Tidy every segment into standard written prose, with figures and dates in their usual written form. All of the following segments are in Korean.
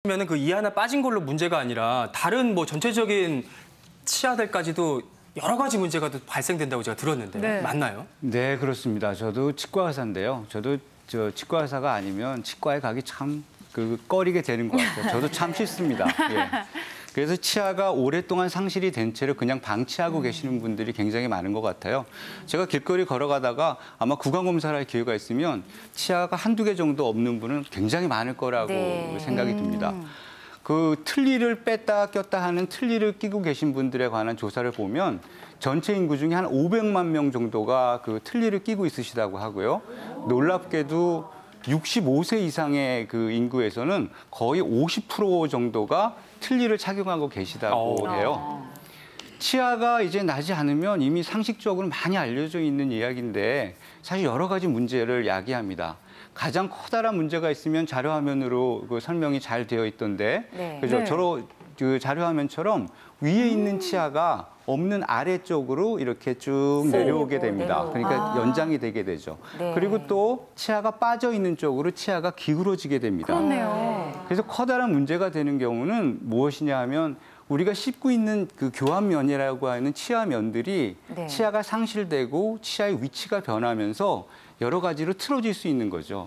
없으면 그 이 하나 빠진 걸로 문제가 아니라 다른 뭐 전체적인 치아들까지도 여러 가지 문제가 또 발생된다고 제가 들었는데 네. 맞나요? 네, 그렇습니다. 저도 치과 의사인데요. 저도 치과 의사가 아니면 치과에 가기 참 꺼리게 되는 것 같아요. 저도 참 싫습니다. 예. 그래서 치아가 오랫동안 상실이 된 채로 그냥 방치하고 계시는 분들이 굉장히 많은 것 같아요. 제가 길거리 걸어가다가 아마 구강검사를 할 기회가 있으면 치아가 한두 개 정도 없는 분은 굉장히 많을 거라고 생각이 듭니다. 그 틀니를 뺐다 꼈다 하는 틀니를 끼고 계신 분들에 관한 조사를 보면 전체 인구 중에 한 500만 명 정도가 그 틀니를 끼고 있으시다고 하고요. 놀랍게도 65세 이상의 그 인구에서는 거의 50% 정도가 틀니를 착용하고 계시다고 해요. 치아가 이제 나지 않으면 이미 상식적으로 많이 알려져 있는 이야기인데 사실 여러 가지 문제를 야기합니다. 가장 커다란 문제가 있으면 자료화면으로 그 설명이 잘 되어 있던데, 네. 그죠? 네. 그 자료화면처럼 위에 있는 치아가 없는 아래쪽으로 이렇게 쭉 내려오게 됩니다. 그러니까 연장이 되게 되죠. 네. 그리고 또 치아가 빠져 있는 쪽으로 치아가 기울어지게 됩니다. 그렇네요. 그래서 커다란 문제가 되는 경우는 무엇이냐 하면 우리가 씹고 있는 그 교환면이라고 하는 치아면들이 네. 치아가 상실되고 치아의 위치가 변하면서 여러 가지로 틀어질 수 있는 거죠.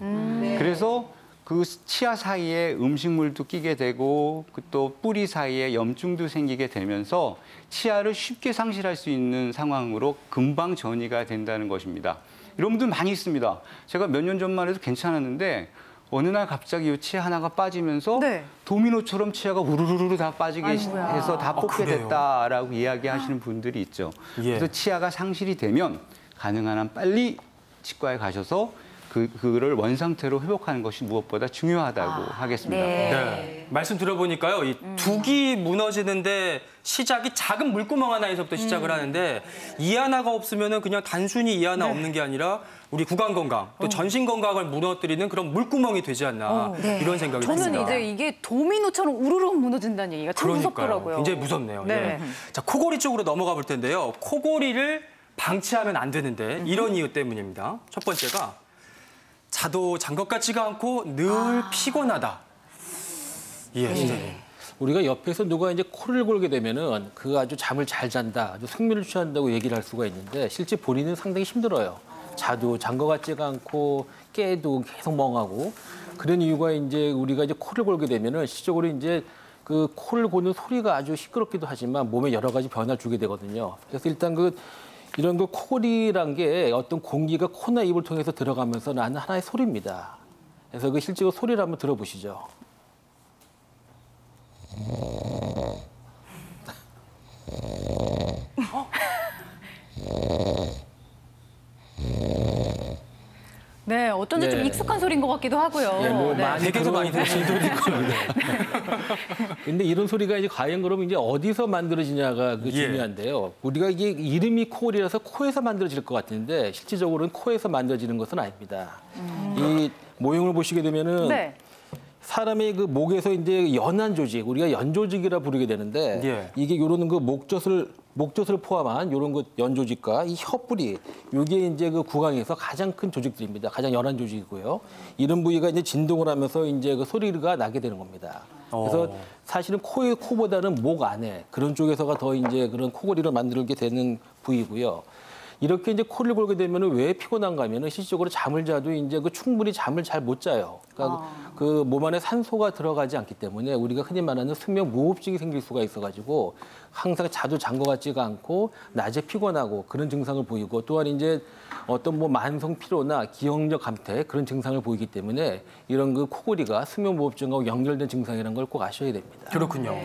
그래서 그 치아 사이에 음식물도 끼게 되고 또 뿌리 사이에 염증도 생기게 되면서 치아를 쉽게 상실할 수 있는 상황으로 금방 전이가 된다는 것입니다. 이런 분들 많이 있습니다. 제가 몇 년 전만 해도 괜찮았는데 어느 날 갑자기 이 치아 하나가 빠지면서 네. 도미노처럼 치아가 우르르르 다 빠지게 아이고야. 해서 다 뽑게 그래요? 됐다라고 이야기하시는 분들이 있죠. 예. 그래서 치아가 상실이 되면 가능한 한 빨리 치과에 가셔서 그거를 원상태로 회복하는 것이 무엇보다 중요하다고 하겠습니다. 네. 말씀 들어보니까요. 이 두기 무너지는데 시작이 작은 물구멍 하나에서부터 시작을 하는데 이 하나가 없으면은 그냥 단순히 이 하나 없는 게 아니라 우리 구강 건강 또 전신 건강을 무너뜨리는 그런 물구멍이 되지 않나 이런 생각이 저는 듭니다. 이제 이게 도미노처럼 우르르 무너진다는 얘기가 참 무섭더라고요. 굉장히 무섭네요. 네. 예. 자, 코골이 쪽으로 넘어가 볼 텐데요. 코골이를 방치하면 안 되는데 이런 이유 때문입니다. 첫 번째가 자도 잔 것 같지가 않고 늘 피곤하다. 예, 선생님. 우리가 옆에서 누가 이제 코를 골게 되면은 그 아주 잠을 잘 잔다, 아주 숙면을 취한다고 얘기를 할 수가 있는데 실제 본인은 상당히 힘들어요. 자도 잔 것 같지가 않고 깨도 계속 멍하고 그런 이유가 이제 우리가 이제 코를 골게 되면은 실질적으로 이제 그 코를 고는 소리가 아주 시끄럽기도 하지만 몸에 여러 가지 변화를 주게 되거든요. 그래서 일단 이런 그 코골이란 게 어떤 공기가 코나 입을 통해서 들어가면서 나는 하나의 소리입니다. 그래서 그 실제로 소리를 한번 들어보시죠. 네, 어쩐지 좀 네. 익숙한 소리인 것 같기도 하고요. 네, 뭐 많이 되게도 많이 들어보신 소리일 겁니다. 근데 이런 소리가 이제 과연 그러면 이제 어디서 만들어지냐가 중요한데요. 우리가 이게 이름이 코골이라서 코에서 만들어질 것 같은데 실질적으로는 코에서 만들어지는 것은 아닙니다. 이 모형을 보시게 되면은 네. 사람의 그 목에서 이제 연한 조직, 우리가 연조직이라 부르게 되는데 예. 이게 요런 그 목젖을 포함한 요런 그 연조직과 이 혀뿌리, 요게 이제 그 구강에서 가장 큰 조직들입니다. 가장 연한 조직이고요. 이런 부위가 이제 진동을 하면서 이제 그 소리가 나게 되는 겁니다. 그래서 사실은 코보다는 목 안에 그런 쪽에서가 더 이제 그런 코골이를 만들게 되는 부위고요. 이렇게 이제 코를 골게 되면 왜 피곤한가 하면은 실질적으로 잠을 자도 이제 그 충분히 잠을 잘 못 자요. 그러니까 그 몸 안에 산소가 들어가지 않기 때문에 우리가 흔히 말하는 수면 무호흡증이 생길 수가 있어가지고 항상 자도 잔 것 같지가 않고 낮에 피곤하고 그런 증상을 보이고 또한 이제 어떤 뭐 만성 피로나 기억력 감퇴 그런 증상을 보이기 때문에 이런 그 코골이가 수면 무호흡증하고 연결된 증상이라는 걸 꼭 아셔야 됩니다. 그렇군요.